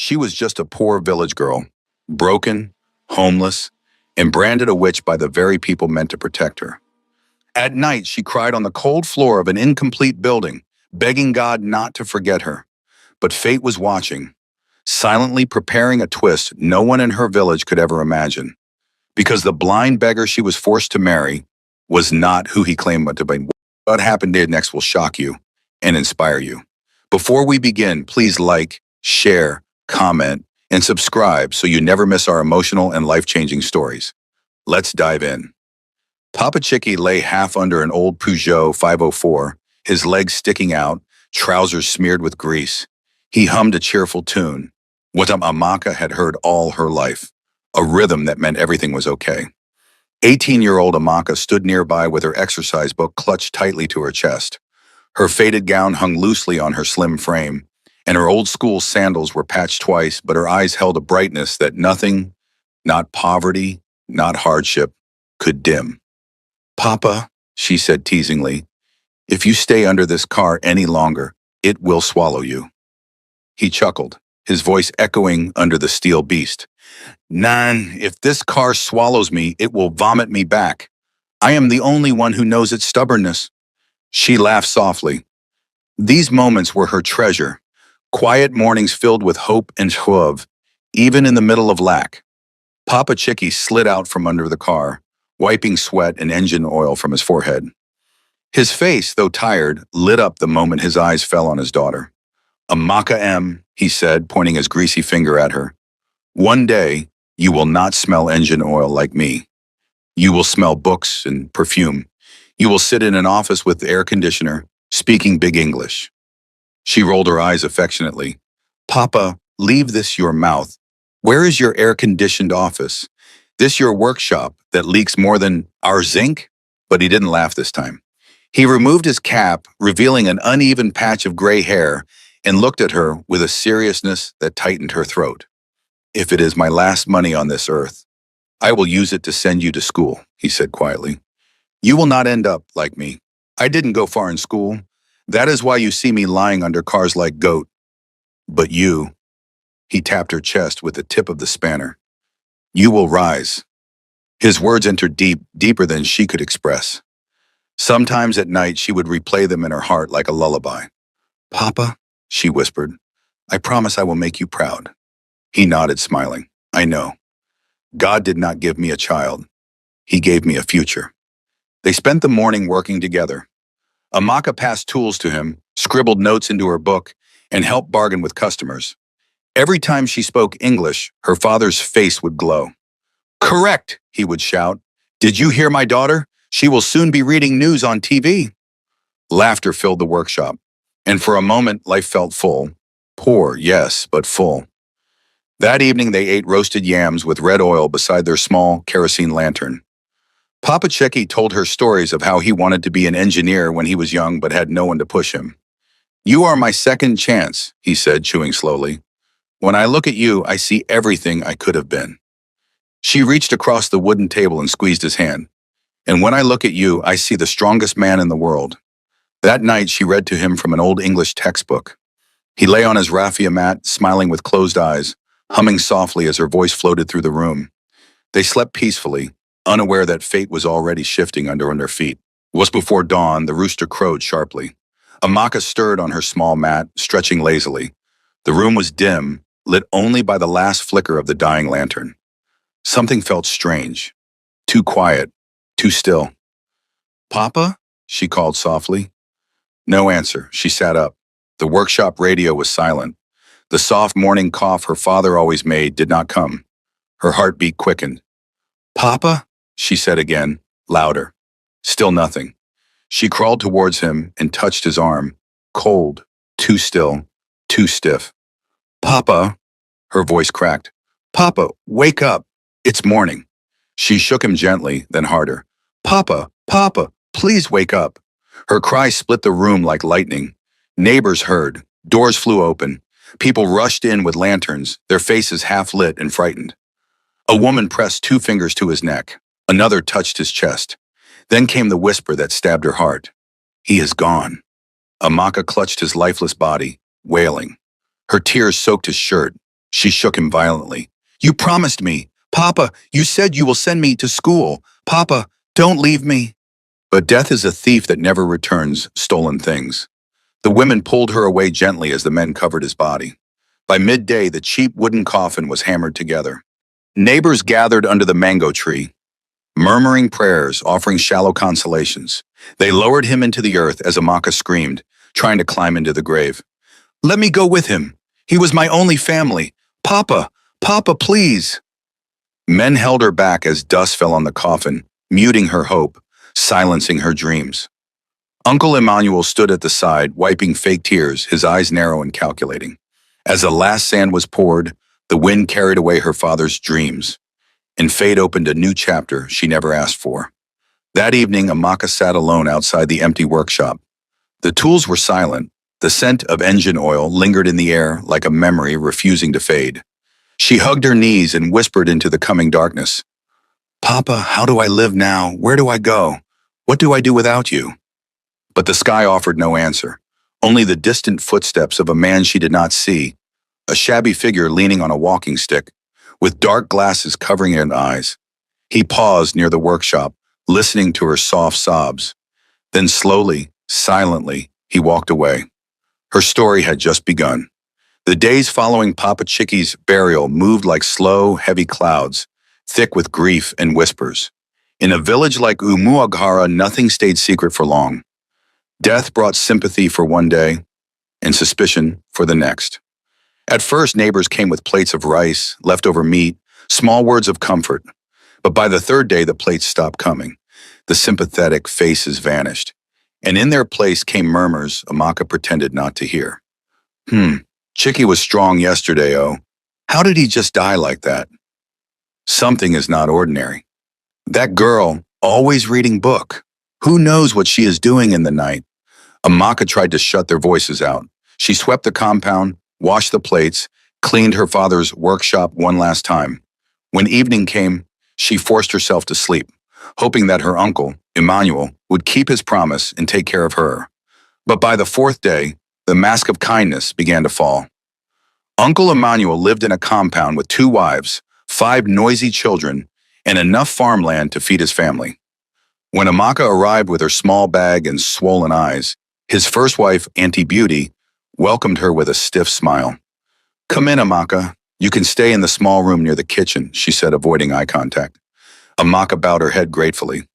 She was just a poor village girl, broken, homeless, and branded a witch by the very people meant to protect her. At night, she cried on the cold floor of an incomplete building, begging God not to forget her. But fate was watching, silently preparing a twist no one in her village could ever imagine. Because the blind beggar she was forced to marry was not who he claimed to be. What happened next will shock you and inspire you. Before we begin, please like, share, comment, and subscribe so you never miss our emotional and life-changing stories. Let's dive in. Papa Chicky lay half under an old Peugeot 504, his legs sticking out, trousers smeared with grease. He hummed a cheerful tune, what Amaka had heard all her life, a rhythm that meant everything was okay. 18-year-old Amaka stood nearby with her exercise book clutched tightly to her chest. Her faded gown hung loosely on her slim frame, and her old-school sandals were patched twice, but her eyes held a brightness that nothing, not poverty, not hardship, could dim. "Papa," she said teasingly, "if you stay under this car any longer, it will swallow you." He chuckled, his voice echoing under the steel beast. "Nan, if this car swallows me, it will vomit me back. I am the only one who knows its stubbornness." She laughed softly. These moments were her treasure, quiet mornings filled with hope and love, even in the middle of lack. Papa Chicky slid out from under the car, wiping sweat and engine oil from his forehead. His face, though tired, lit up the moment his eyes fell on his daughter. "Amaka M," he said, pointing his greasy finger at her. "One day, you will not smell engine oil like me. You will smell books and perfume. You will sit in an office with the air conditioner, speaking big English." She rolled her eyes affectionately. "Papa, leave this your mouth. Where is your air-conditioned office? This your workshop that leaks more than our zinc?" But he didn't laugh this time. He removed his cap, revealing an uneven patch of gray hair, and looked at her with a seriousness that tightened her throat. "If it is my last money on this earth, I will use it to send you to school," he said quietly. "You will not end up like me. I didn't go far in school. That is why you see me lying under cars like goat. But you," he tapped her chest with the tip of the spanner, "you will rise." His words entered deep, deeper than she could express. Sometimes at night she would replay them in her heart like a lullaby. "Papa," she whispered, "I promise I will make you proud." He nodded, smiling. "I know. God did not give me a child. He gave me a future." They spent the morning working together. Amaka passed tools to him, scribbled notes into her book, and helped bargain with customers. Every time she spoke English, her father's face would glow. "Correct," he would shout. "Did you hear my daughter? She will soon be reading news on TV." Laughter filled the workshop, and for a moment life felt full. Poor, yes, but full. That evening they ate roasted yams with red oil beside their small kerosene lantern. Papa Chicky told her stories of how he wanted to be an engineer when he was young but had no one to push him. "You are my second chance," he said, chewing slowly. "When I look at you, I see everything I could have been." She reached across the wooden table and squeezed his hand. "And when I look at you, I see the strongest man in the world." That night she read to him from an old English textbook. He lay on his raffia mat, smiling with closed eyes, humming softly as her voice floated through the room. They slept peacefully, unaware that fate was already shifting under their feet. It was before dawn, the rooster crowed sharply. Amaka stirred on her small mat, stretching lazily. The room was dim, lit only by the last flicker of the dying lantern. Something felt strange. Too quiet, too still. "Papa?" she called softly. No answer. She sat up. The workshop radio was silent. The soft morning cough her father always made did not come. Her heartbeat quickened. "Papa?" she said again, louder. Still nothing. She crawled towards him and touched his arm. Cold, too still, too stiff. "Papa?" Her voice cracked. "Papa, wake up. It's morning." She shook him gently, then harder. "Papa, Papa, please wake up." Her cry split the room like lightning. Neighbors heard. Doors flew open. People rushed in with lanterns, their faces half lit and frightened. A woman pressed 2 fingers to his neck. Another touched his chest. Then came the whisper that stabbed her heart. "He is gone." Amaka clutched his lifeless body, wailing. Her tears soaked his shirt. She shook him violently. You promised me. Papa, you said you will send me to school. Papa, don't leave me. But death is a thief that never returns stolen things. The women pulled her away gently as the men covered his body. By midday, the cheap wooden coffin was hammered together. Neighbors gathered under the mango tree, murmuring prayers, offering shallow consolations. They lowered him into the earth as Amaka screamed, trying to climb into the grave. Let me go with him. He was my only family. Papa, Papa, please. Men held her back as dust fell on the coffin, muting her hope, silencing her dreams. Uncle Emmanuel stood at the side, wiping fake tears, his eyes narrow and calculating. As the last sand was poured, the wind carried away her father's dreams, and fate opened a new chapter she never asked for. That evening, Amaka sat alone outside the empty workshop. The tools were silent. The scent of engine oil lingered in the air like a memory refusing to fade. She hugged her knees and whispered into the coming darkness. Papa, how do I live now? Where do I go? What do I do without you? But the sky offered no answer, only the distant footsteps of a man she did not see, a shabby figure leaning on a walking stick, with dark glasses covering his eyes. He paused near the workshop, listening to her soft sobs. Then slowly, silently, he walked away. Her story had just begun. The days following Papa Chickie's burial moved like slow, heavy clouds, thick with grief and whispers. In a village like Umuaghara, nothing stayed secret for long. Death brought sympathy for one day and suspicion for the next. At first, neighbors came with plates of rice, leftover meat, small words of comfort. But by the third day, the plates stopped coming. The sympathetic faces vanished. And in their place came murmurs Amaka pretended not to hear. Chickie was strong yesterday, oh. How did he just die like that? Something is not ordinary. That girl, always reading book. Who knows what she is doing in the night? Amaka tried to shut their voices out. She swept the compound, washed the plates, cleaned her father's workshop one last time. When evening came, she forced herself to sleep, hoping that her uncle, Emmanuel, would keep his promise and take care of her. But by the fourth day, the mask of kindness began to fall. Uncle Emmanuel lived in a compound with 2 wives, 5 noisy children, and enough farmland to feed his family. When Amaka arrived with her small bag and swollen eyes, his first wife, Auntie Beauty, welcomed her with a stiff smile. Come in, Amaka. You can stay in the small room near the kitchen, she said, avoiding eye contact. Amaka bowed her head gratefully.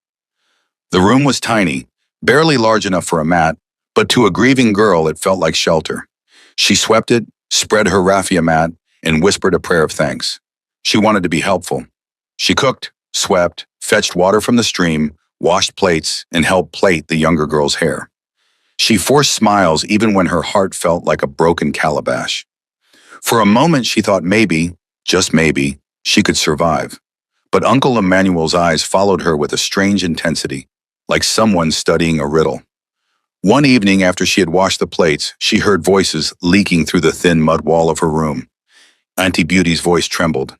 The room was tiny, barely large enough for a mat, but to a grieving girl it felt like shelter. She swept it, spread her raffia mat, and whispered a prayer of thanks. She wanted to be helpful. She cooked, swept, fetched water from the stream, washed plates, and helped plait the younger girl's hair. She forced smiles even when her heart felt like a broken calabash. For a moment she thought maybe, just maybe, she could survive. But Uncle Emmanuel's eyes followed her with a strange intensity, like someone studying a riddle. One evening after she had washed the plates, she heard voices leaking through the thin mud wall of her room. Auntie Beauty's voice trembled.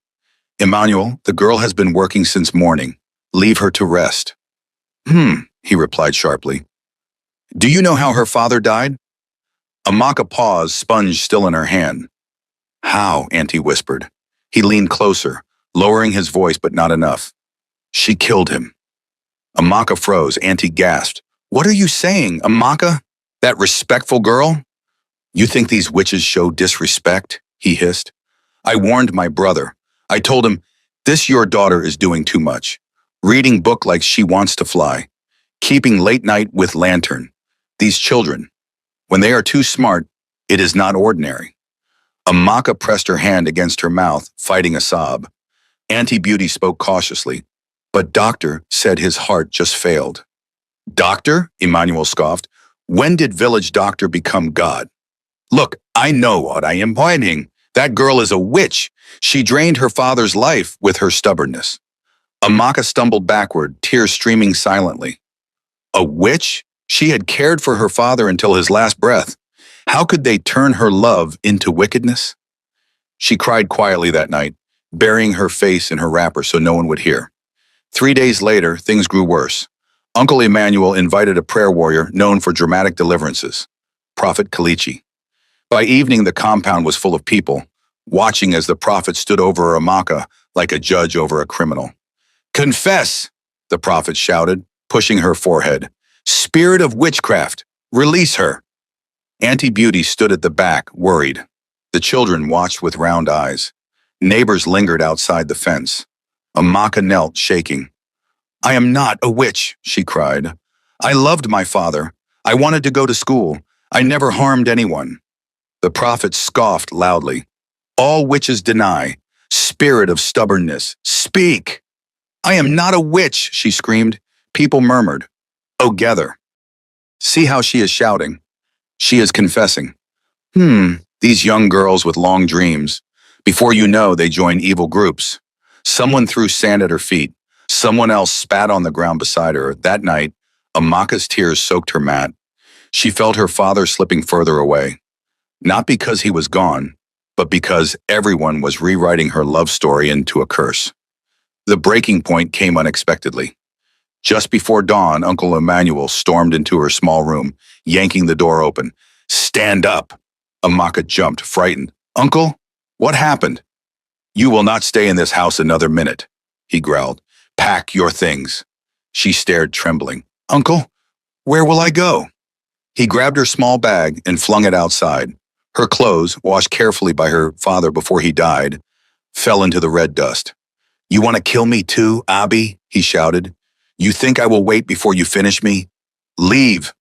Emmanuel, the girl has been working since morning. Leave her to rest. He replied sharply. Do you know how her father died? Amaka paused, sponge still in her hand. How? Auntie whispered. He leaned closer, lowering his voice but not enough. She killed him. Amaka froze. Auntie gasped. What are you saying, Amaka? That respectful girl? You think these witches show disrespect? He hissed. I warned my brother. I told him, this your daughter is doing too much. Reading book like she wants to fly. Keeping late night with lantern. These children, when they are too smart, it is not ordinary. Amaka pressed her hand against her mouth, fighting a sob. Auntie Beauty spoke cautiously, but Doctor said his heart just failed. Doctor? Emmanuel scoffed. When did village doctor become God? Look, I know what I am pointing. That girl is a witch. She drained her father's life with her stubbornness. Amaka stumbled backward, tears streaming silently. A witch? She had cared for her father until his last breath. How could they turn her love into wickedness? She cried quietly that night, burying her face in her wrapper so no one would hear. 3 days later, things grew worse. Uncle Emmanuel invited a prayer warrior known for dramatic deliverances, Prophet Kalichi. By evening, the compound was full of people, watching as the prophet stood over Amaka like a judge over a criminal. "Confess!" the prophet shouted, pushing her forehead. "Spirit of witchcraft, release her!" Auntie Beauty stood at the back, worried. The children watched with round eyes. Neighbors lingered outside the fence. Amaka knelt, shaking. "I am not a witch," she cried. "I loved my father. I wanted to go to school. I never harmed anyone." The prophet scoffed loudly. "All witches deny. Spirit of stubbornness, speak!" "I am not a witch," she screamed. People murmured. "Together. See how she is shouting. She is confessing. These young girls with long dreams. Before you know, they join evil groups." Someone threw sand at her feet. Someone else spat on the ground beside her. That night, Amaka's tears soaked her mat. She felt her father slipping further away. Not because he was gone, but because everyone was rewriting her love story into a curse. The breaking point came unexpectedly. Just before dawn, Uncle Emmanuel stormed into her small room, yanking the door open. "Stand up!" Amaka jumped, frightened. "Uncle, what happened?" "You will not stay in this house another minute," he growled. "Pack your things." She stared, trembling. "Uncle, where will I go?" He grabbed her small bag and flung it outside. Her clothes, washed carefully by her father before he died, fell into the red dust. "You want to kill me too, Abi?" he shouted. "You think I will wait before you finish me? Leave!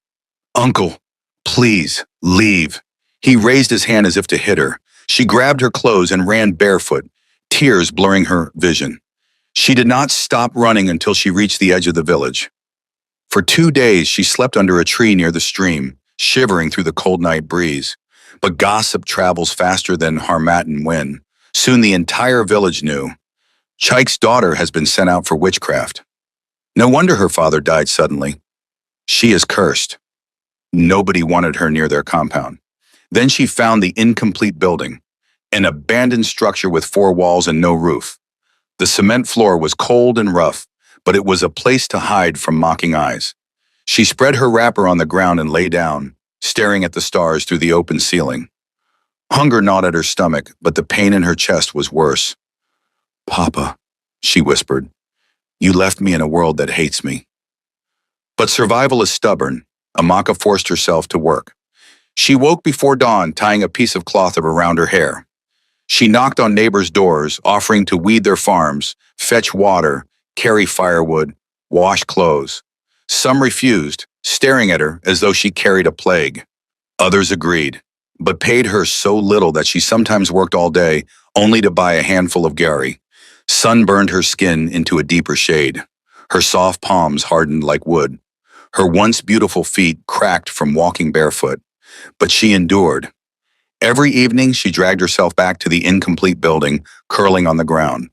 Uncle, please, leave." He raised his hand as if to hit her. She grabbed her clothes and ran barefoot, tears blurring her vision. She did not stop running until she reached the edge of the village. For 2 days, she slept under a tree near the stream, shivering through the cold night breeze. But gossip travels faster than Harmattan wind. Soon the entire village knew. Chike's daughter has been sent out for witchcraft. No wonder her father died suddenly. She is cursed. Nobody wanted her near their compound. Then she found the incomplete building, an abandoned structure with 4 walls and no roof. The cement floor was cold and rough, but it was a place to hide from mocking eyes. She spread her wrapper on the ground and lay down, staring at the stars through the open ceiling. Hunger gnawed at her stomach, but the pain in her chest was worse. "Papa," she whispered, "you left me in a world that hates me." But survival is stubborn. Amaka forced herself to work. She woke before dawn, tying a piece of cloth around her hair. She knocked on neighbors' doors, offering to weed their farms, fetch water, carry firewood, wash clothes. Some refused, staring at her as though she carried a plague. Others agreed, but paid her so little that she sometimes worked all day only to buy a handful of gari. Sun burned her skin into a deeper shade. Her soft palms hardened like wood. Her once beautiful feet cracked from walking barefoot. But she endured. Every evening, she dragged herself back to the incomplete building, curling on the ground.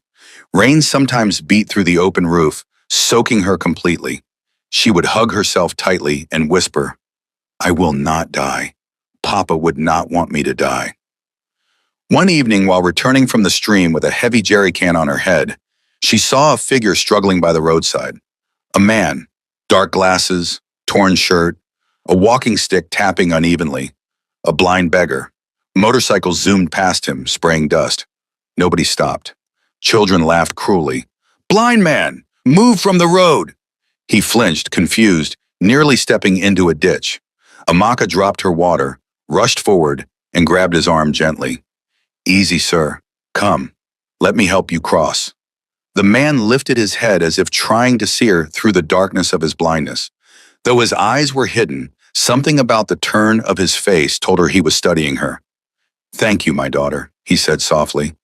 Rain sometimes beat through the open roof, soaking her completely. She would hug herself tightly and whisper, "I will not die. Papa would not want me to die." One evening, while returning from the stream with a heavy jerry can on her head, she saw a figure struggling by the roadside. A man, dark glasses, torn shirt, a walking stick tapping unevenly. A blind beggar. Motorcycles zoomed past him, spraying dust. Nobody stopped. Children laughed cruelly. "Blind man, move from the road!" He flinched, confused, nearly stepping into a ditch. Amaka dropped her water, rushed forward, and grabbed his arm gently. "Easy, sir. Come. Let me help you cross." The man lifted his head as if trying to see her through the darkness of his blindness. Though his eyes were hidden, something about the turn of his face told her he was studying her. "Thank you, my daughter," he said softly.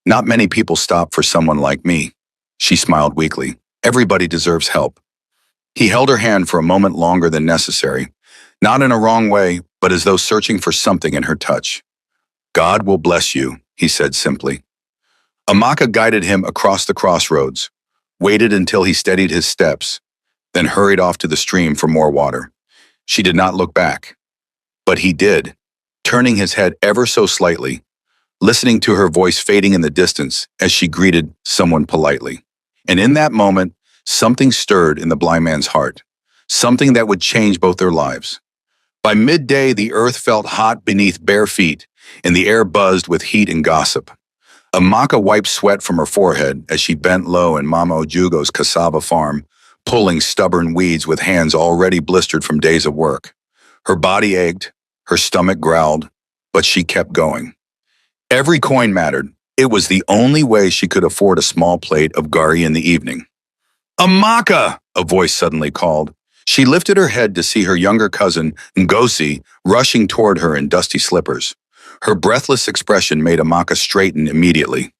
"Not many people stop for someone like me." She smiled weakly. "Everybody deserves help." He held her hand for a moment longer than necessary, not in a wrong way, but as though searching for something in her touch. "God will bless you," he said simply. Amaka guided him across the crossroads, waited until he steadied his steps, then hurried off to the stream for more water. She did not look back, but he did, turning his head ever so slightly, listening to her voice fading in the distance as she greeted someone politely. And in that moment, something stirred in the blind man's heart, something that would change both their lives. By midday, the earth felt hot beneath bare feet, and the air buzzed with heat and gossip. Amaka wiped sweat from her forehead as she bent low in Mama Ojugo's cassava farm, pulling stubborn weeds with hands already blistered from days of work. Her body ached, her stomach growled, but she kept going. Every coin mattered. It was the only way she could afford a small plate of gari in the evening. Amaka! A voice suddenly called. She lifted her head to see her younger cousin, Ngozi, rushing toward her in dusty slippers. Her breathless expression made Amaka straighten immediately.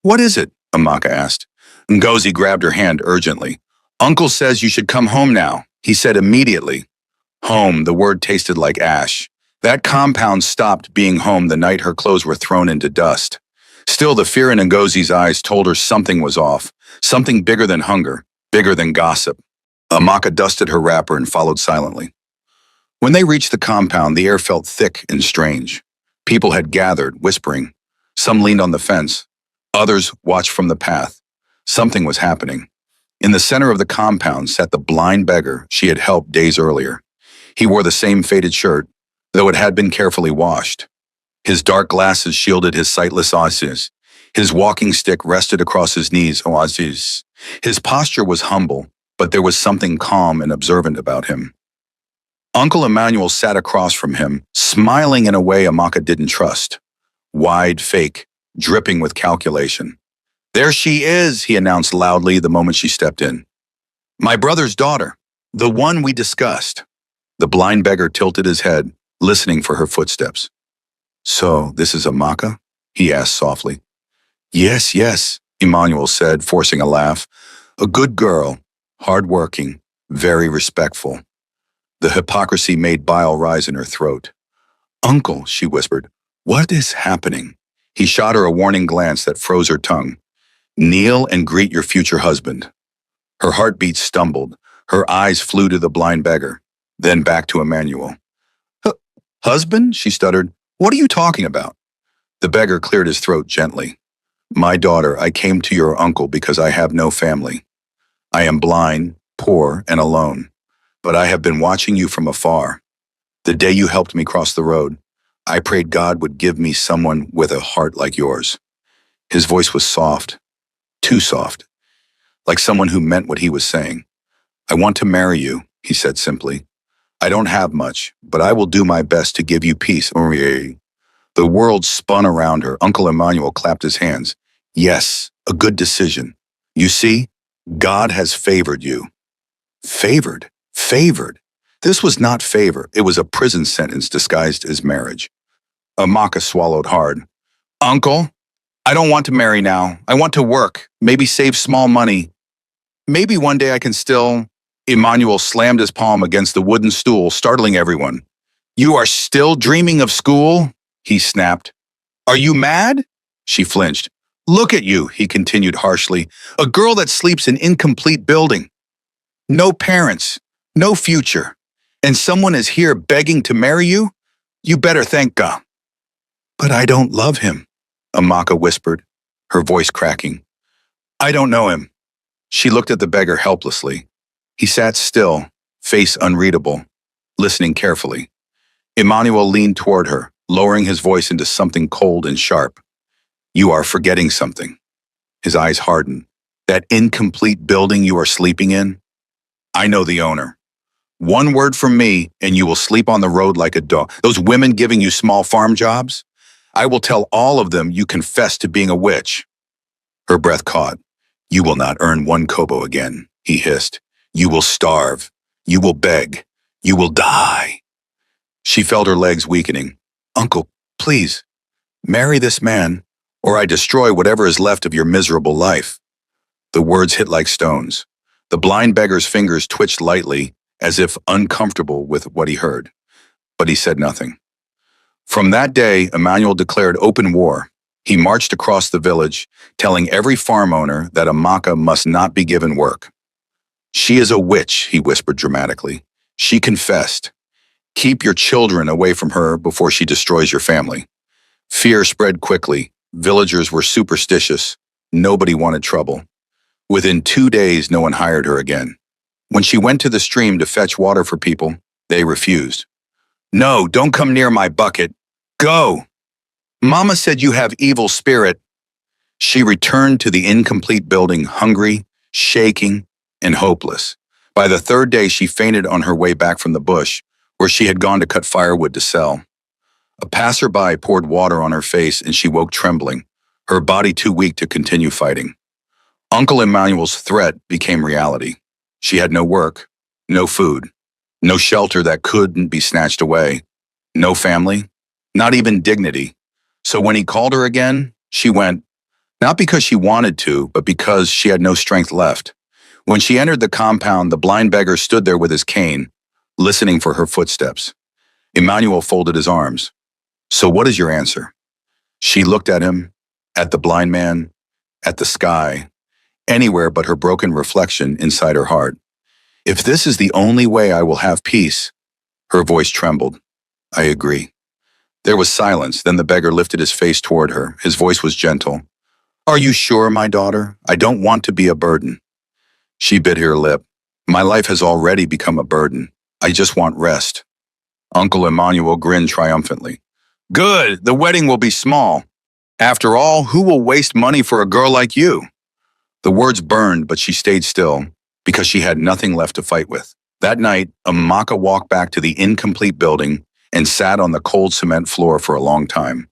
What is it? Amaka asked. Ngozi grabbed her hand urgently. Uncle says you should come home now, he said immediately. Home, the word tasted like ash. That compound stopped being home the night her clothes were thrown into dust. Still, the fear in Ngozi's eyes told her something was off, something bigger than hunger, bigger than gossip. Amaka dusted her wrapper and followed silently. When they reached the compound, the air felt thick and strange. People had gathered, whispering. Some leaned on the fence. Others watched from the path. Something was happening. In the center of the compound sat the blind beggar she had helped days earlier. He wore the same faded shirt, though it had been carefully washed. His dark glasses shielded his sightless eyes. His walking stick rested across his knees. His posture was humble, but there was something calm and observant about him. Uncle Emmanuel sat across from him, smiling in a way Amaka didn't trust. Wide, fake, dripping with calculation. There she is, he announced loudly the moment she stepped in. My brother's daughter, the one we discussed. The blind beggar tilted his head, listening for her footsteps. So, this is Amaka? He asked softly. Yes, yes, Emmanuel said, forcing a laugh. A good girl, hard-working, very respectful. The hypocrisy made bile rise in her throat. Uncle, she whispered, what is happening? He shot her a warning glance that froze her tongue. Kneel and greet your future husband. Her heartbeat stumbled. Her eyes flew to the blind beggar, then back to Emmanuel. Husband? She stuttered. What are you talking about? The beggar cleared his throat gently. My daughter, I came to your uncle because I have no family. I am blind, poor, and alone. But I have been watching you from afar. The day you helped me cross the road, I prayed God would give me someone with a heart like yours. His voice was soft, too soft, like someone who meant what he was saying. I want to marry you, he said simply. I don't have much, but I will do my best to give you peace. The world spun around her. Uncle Emmanuel clapped his hands. Yes, a good decision. You see, God has favored you. Favored? Favored? This was not favor. It was a prison sentence disguised as marriage. Amaka swallowed hard. Uncle, I don't want to marry now. I want to work, maybe save small money. Maybe one day I can still... Emmanuel slammed his palm against the wooden stool, startling everyone. You are still dreaming of school? He snapped. Are you mad? She flinched. Look at you, he continued harshly. A girl that sleeps in incomplete building. No parents, no future. And someone is here begging to marry you? You better thank God. But I don't love him, Amaka whispered, her voice cracking. I don't know him. She looked at the beggar helplessly. He sat still, face unreadable, listening carefully. Emmanuel leaned toward her, lowering his voice into something cold and sharp. You are forgetting something. His eyes hardened. That incomplete building you are sleeping in? I know the owner. One word from me, and you will sleep on the road like a dog. Those women giving you small farm jobs? I will tell all of them you confessed to being a witch. Her breath caught. You will not earn one kobo again, he hissed. You will starve. You will beg. You will die. She felt her legs weakening. Uncle, please, marry this man, or I destroy whatever is left of your miserable life. The words hit like stones. The blind beggar's fingers twitched lightly, as if uncomfortable with what he heard. But he said nothing. From that day, Emmanuel declared open war. He marched across the village, telling every farm owner that Amaka must not be given work. She is a witch, he whispered dramatically. She confessed. Keep your children away from her before she destroys your family. Fear spread quickly. Villagers were superstitious. Nobody wanted trouble. Within 2 days, no one hired her again. When she went to the stream to fetch water for people, they refused. No, don't come near my bucket. Go! Mama said you have evil spirit. She returned to the incomplete building hungry, shaking, and hopeless. By the third day, she fainted on her way back from the bush, where she had gone to cut firewood to sell. A passerby poured water on her face and she woke trembling, her body too weak to continue fighting. Uncle Emmanuel's threat became reality. She had no work, no food, no shelter that couldn't be snatched away, no family, not even dignity. So when he called her again, she went, not because she wanted to, but because she had no strength left. When she entered the compound, the blind beggar stood there with his cane, listening for her footsteps. Emmanuel folded his arms. So what is your answer? She looked at him, at the blind man, at the sky, anywhere but her broken reflection inside her heart. If this is the only way I will have peace, her voice trembled. I agree. There was silence, then the beggar lifted his face toward her. His voice was gentle. Are you sure, my daughter? I don't want to be a burden. She bit her lip. My life has already become a burden. I just want rest. Uncle Emmanuel grinned triumphantly. Good, the wedding will be small. After all, who will waste money for a girl like you? The words burned, but she stayed still, because she had nothing left to fight with. That night, Amaka walked back to the incomplete building and sat on the cold cement floor for a long time.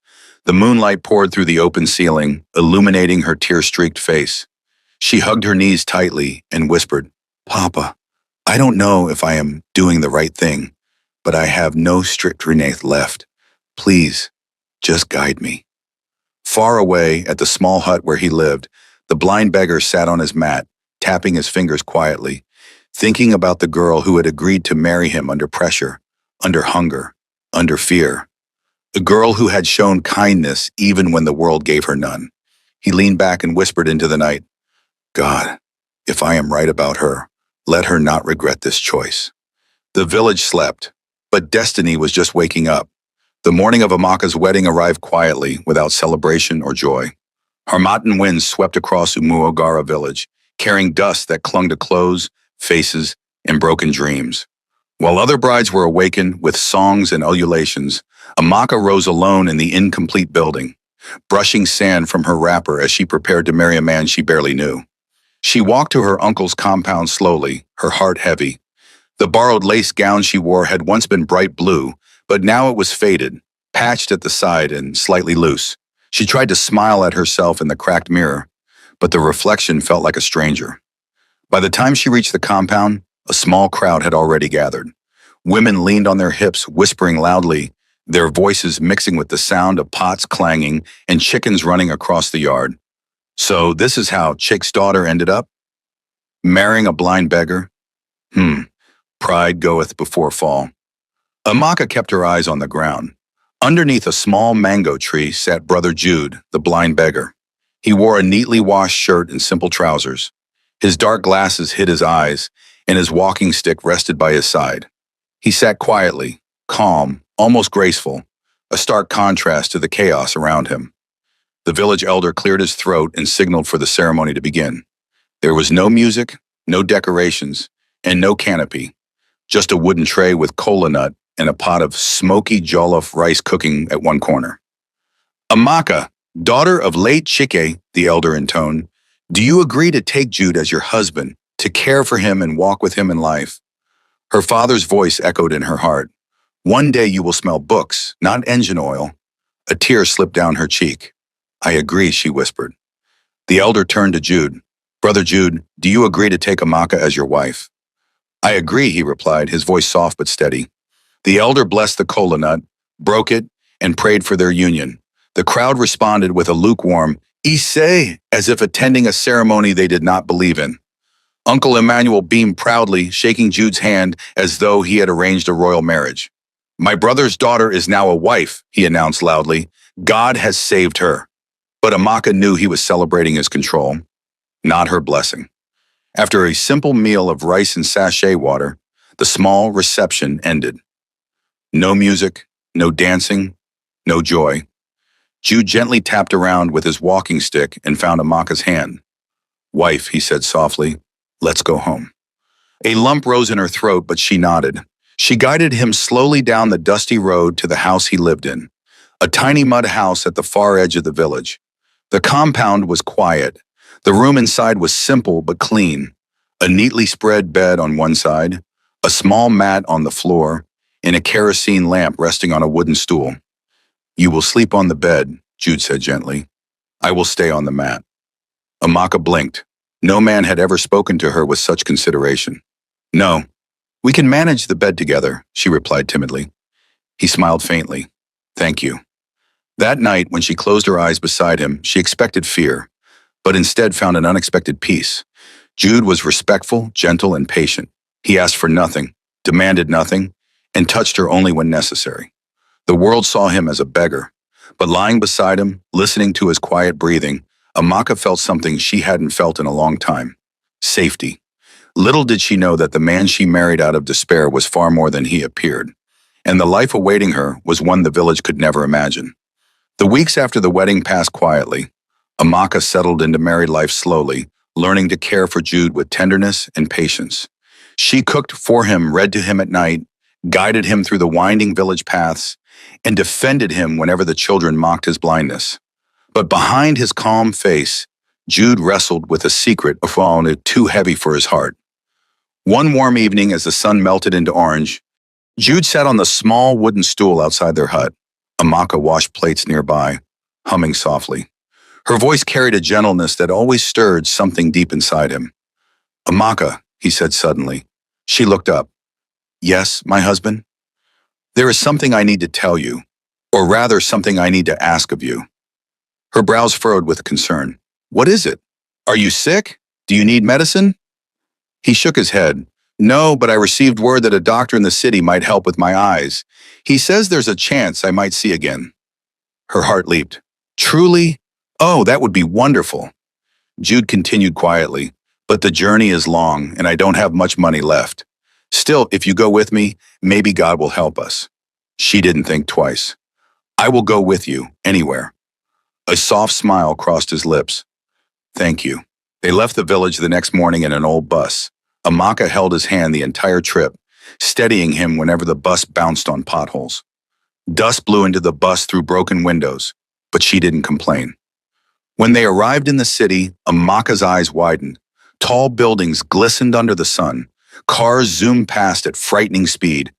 The moonlight poured through the open ceiling, illuminating her tear-streaked face. She hugged her knees tightly and whispered, Papa, I don't know if I am doing the right thing, but I have no strength left. Please, just guide me. Far away, at the small hut where he lived, the blind beggar sat on his mat, tapping his fingers quietly, thinking about the girl who had agreed to marry him under pressure, under hunger, under fear. The girl who had shown kindness even when the world gave her none. He leaned back and whispered into the night, God, if I am right about her, let her not regret this choice. The village slept, but destiny was just waking up. The morning of Amaka's wedding arrived quietly, without celebration or joy. Harmattan winds swept across Umuogara village, carrying dust that clung to clothes, faces, and broken dreams. While other brides were awakened with songs and ululations, Amaka rose alone in the incomplete building, brushing sand from her wrapper as she prepared to marry a man she barely knew. She walked to her uncle's compound slowly, her heart heavy. The borrowed lace gown she wore had once been bright blue, but now it was faded, patched at the side and slightly loose. She tried to smile at herself in the cracked mirror, but the reflection felt like a stranger. By the time she reached the compound, a small crowd had already gathered. Women leaned on their hips, whispering loudly, their voices mixing with the sound of pots clanging and chickens running across the yard. So this is how Chick's daughter ended up? Marrying a blind beggar? Pride goeth before fall. Amaka kept her eyes on the ground. Underneath a small mango tree sat Brother Jude, the blind beggar. He wore a neatly washed shirt and simple trousers. His dark glasses hid his eyes, and his walking stick rested by his side. He sat quietly, calm, almost graceful, a stark contrast to the chaos around him. The village elder cleared his throat and signaled for the ceremony to begin. There was no music, no decorations, and no canopy, just a wooden tray with kola nut and a pot of smoky jollof rice cooking at one corner. Amaka, daughter of late Chike, the elder intoned, do you agree to take Jude as your husband, to care for him and walk with him in life? Her father's voice echoed in her heart. One day you will smell books, not engine oil. A tear slipped down her cheek. I agree, she whispered. The elder turned to Jude. Brother Jude, do you agree to take Amaka as your wife? I agree, he replied, his voice soft but steady. The elder blessed the kola nut, broke it, and prayed for their union. The crowd responded with a lukewarm, Ise, as if attending a ceremony they did not believe in. Uncle Emmanuel beamed proudly, shaking Jude's hand as though he had arranged a royal marriage. My brother's daughter is now a wife, he announced loudly. God has saved her. But Amaka knew he was celebrating his control, not her blessing. After a simple meal of rice and sachet water, the small reception ended. No music, no dancing, no joy. Jude gently tapped around with his walking stick and found Amaka's hand. Wife, he said softly, let's go home. A lump rose in her throat, but she nodded. She guided him slowly down the dusty road to the house he lived in. a tiny mud house at the far edge of the village. The compound was quiet. The room inside was simple but clean. A neatly spread bed on one side, a small mat on the floor, and a kerosene lamp resting on a wooden stool. "You will sleep on the bed," Jude said gently. "I will stay on the mat." Amaka blinked. No man had ever spoken to her with such consideration. "No, we can manage the bed together," she replied timidly. He smiled faintly. "Thank you." That night, when she closed her eyes beside him, she expected fear, but instead found an unexpected peace. Jude was respectful, gentle, and patient. He asked for nothing, demanded nothing, and touched her only when necessary. The world saw him as a beggar, but lying beside him, listening to his quiet breathing, Amaka felt something she hadn't felt in a long time: safety. Little did she know that the man she married out of despair was far more than he appeared, and the life awaiting her was one the village could never imagine. The weeks after the wedding passed quietly. Amaka settled into married life slowly, learning to care for Jude with tenderness and patience. She cooked for him, read to him at night, guided him through the winding village paths, and defended him whenever the children mocked his blindness. But behind his calm face, Jude wrestled with a secret found too heavy for his heart. One warm evening, as the sun melted into orange, Jude sat on the small wooden stool outside their hut. Amaka washed plates nearby, humming softly. Her voice carried a gentleness that always stirred something deep inside him. "Amaka," he said suddenly. She looked up. "Yes, my husband?" "There is something I need to tell you, or rather something I need to ask of you." Her brows furrowed with concern. "What is it? Are you sick? Do you need medicine?" He shook his head. "No, but I received word that a doctor in the city might help with my eyes. He says there's a chance I might see again." Her heart leaped. "Truly? Oh, that would be wonderful." Jude continued quietly. "But the journey is long, and I don't have much money left. Still, if you go with me, maybe God will help us." She didn't think twice. "I will go with you, anywhere." A soft smile crossed his lips. "Thank you." They left the village the next morning in an old bus. Amaka held his hand the entire trip, steadying him whenever the bus bounced on potholes. Dust blew into the bus through broken windows, but she didn't complain. When they arrived in the city, Amaka's eyes widened. Tall buildings glistened under the sun. Cars zoomed past at frightening speed.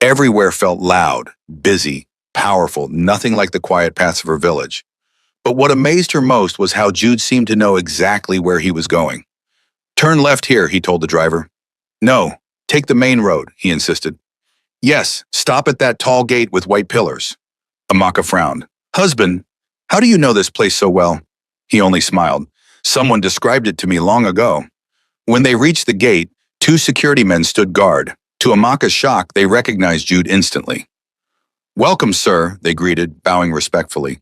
Everywhere felt loud, busy, powerful, nothing like the quiet paths of her village. But what amazed her most was how Jude seemed to know exactly where he was going. "Turn left here," he told the driver. "No, take the main road," he insisted. "Yes, stop at that tall gate with white pillars." Amaka frowned. "Husband, how do you know this place so well?" He only smiled. "Someone described it to me long ago." When they reached the gate, two security men stood guard. To Amaka's shock, they recognized Jude instantly. "Welcome, sir," they greeted, bowing respectfully.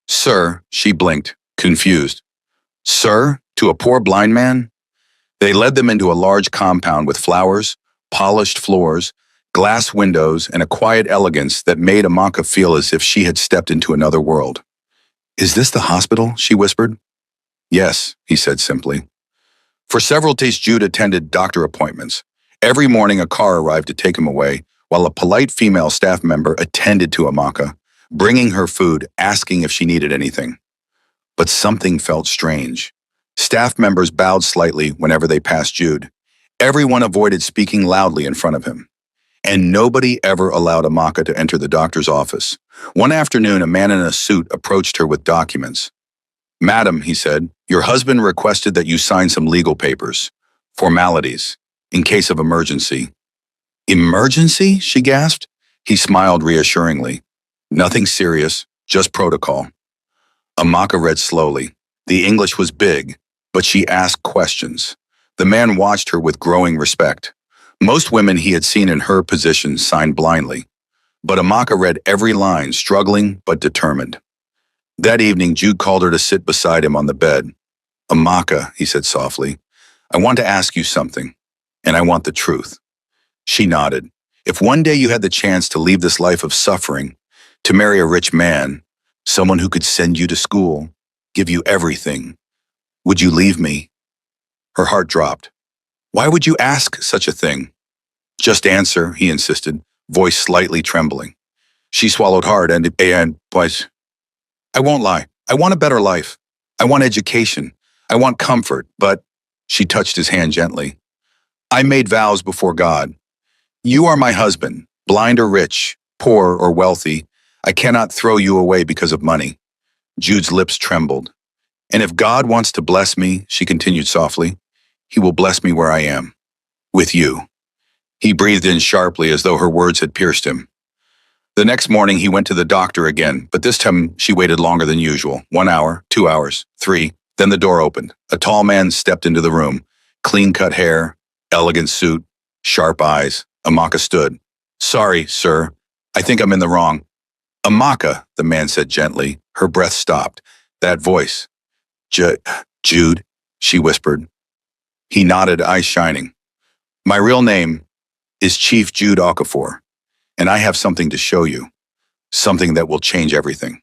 "Sir," she blinked, confused. "Sir, to a poor blind man?" They led them into a large compound with flowers, polished floors, glass windows, and a quiet elegance that made Amaka feel as if she had stepped into another world. "Is this the hospital?" she whispered. "Yes," he said simply. For several days, Jude attended doctor appointments. Every morning, a car arrived to take him away, while a polite female staff member attended to Amaka, bringing her food, asking if she needed anything. But something felt strange. Staff members bowed slightly whenever they passed Jude. Everyone avoided speaking loudly in front of him. And nobody ever allowed Amaka to enter the doctor's office. One afternoon, a man in a suit approached her with documents. "Madam," he said, "your husband requested that you sign some legal papers. Formalities. In case of emergency." "Emergency?" she gasped. He smiled reassuringly. "Nothing serious, just protocol." Amaka read slowly. The English was big, but she asked questions. The man watched her with growing respect. Most women he had seen in her position signed blindly. But Amaka read every line, struggling but determined. That evening, Jude called her to sit beside him on the bed. "Amaka," he said softly, "I want to ask you something, and I want the truth." She nodded. "If one day you had the chance to leave this life of suffering, to marry a rich man, someone who could send you to school, give you everything, would you leave me?" Her heart dropped. "Why would you ask such a thing?" "Just answer," he insisted, voice slightly trembling. She swallowed hard and was, I won't lie. I want a better life. I want education. I want comfort, but she touched his hand gently. I made vows before God. You are my husband, blind or rich, poor or wealthy. I cannot throw you away because of money. Jude's lips trembled. And if God wants to bless me, she continued softly, he will bless me where I am, with you. He breathed in sharply as though her words had pierced him. The next morning he went to the doctor again, but this time she waited longer than usual. 1 hour, 2 hours, 3. Then the door opened. A tall man stepped into the room. Clean-cut hair, elegant suit, sharp eyes. Amaka stood. Sorry, sir. I think I'm in the wrong. Amaka, the man said gently. Her breath stopped. That voice. Jude, she whispered. He nodded, eyes shining. My real name is Chief Jude Okafor, and I have something to show you. Something that will change everything.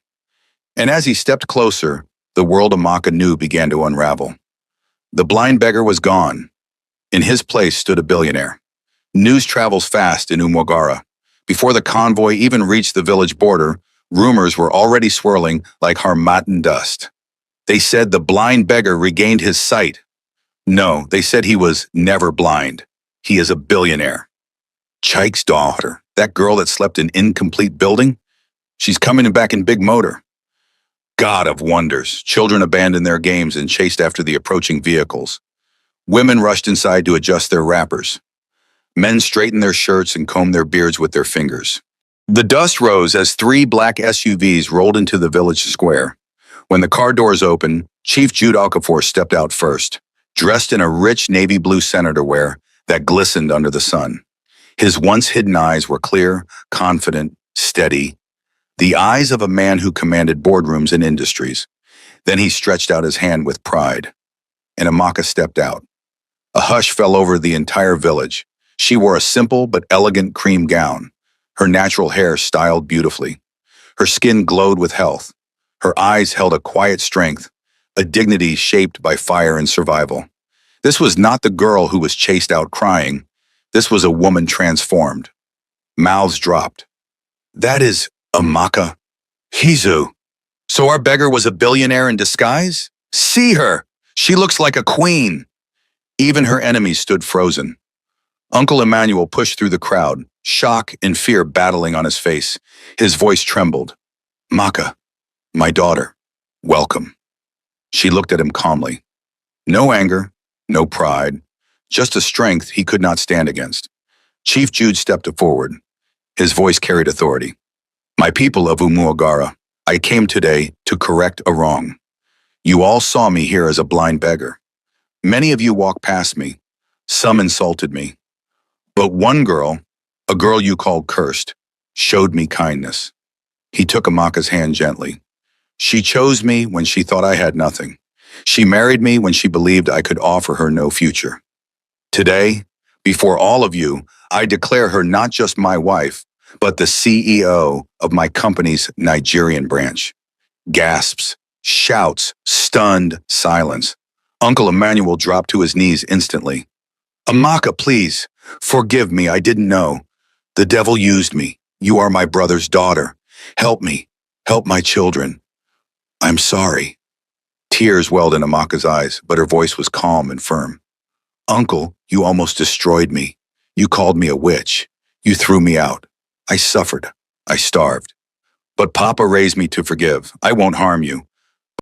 And as he stepped closer, the world Amaka knew began to unravel. The blind beggar was gone. In his place stood a billionaire. News travels fast in Umwagara. Before the convoy even reached the village border, rumors were already swirling like harmattan dust. They said the blind beggar regained his sight. No, they said he was never blind. He is a billionaire. Chike's daughter, that girl that slept in incomplete building, she's coming back in big motor. God of wonders, children abandoned their games and chased after the approaching vehicles. Women rushed inside to adjust their wrappers. Men straightened their shirts and combed their beards with their fingers. The dust rose as 3 black SUVs rolled into the village square. When the car doors opened, Chief Jude Okafor stepped out first, dressed in a rich navy blue senator wear that glistened under the sun. His once hidden eyes were clear, confident, steady, the eyes of a man who commanded boardrooms and industries. Then he stretched out his hand with pride, and Amaka stepped out. A hush fell over the entire village. She wore a simple but elegant cream gown, her natural hair styled beautifully. Her skin glowed with health. Her eyes held a quiet strength, a dignity shaped by fire and survival. This was not the girl who was chased out crying. This was a woman transformed. Mouths dropped. That is Amaka. Hizu. So our beggar was a billionaire in disguise? See her! She looks like a queen. Even her enemies stood frozen. Uncle Emmanuel pushed through the crowd, shock and fear battling on his face. His voice trembled. Maka, my daughter, welcome. She looked at him calmly. No anger, no pride, just a strength he could not stand against. Chief Jude stepped forward. His voice carried authority. My people of Umuagara, I came today to correct a wrong. You all saw me here as a blind beggar. Many of you walked past me. Some insulted me. But one girl, a girl you called cursed, showed me kindness. He took Amaka's hand gently. She chose me when she thought I had nothing. She married me when she believed I could offer her no future. Today, before all of you, I declare her not just my wife, but the CEO of my company's Nigerian branch. Gasps, shouts, stunned silence. Uncle Emmanuel dropped to his knees instantly. Amaka, please, forgive me, I didn't know. The devil used me. You are my brother's daughter. Help me. Help my children. I'm sorry. Tears welled in Amaka's eyes, but her voice was calm and firm. Uncle, you almost destroyed me. You called me a witch. You threw me out. I suffered. I starved. But Papa raised me to forgive. I won't harm you.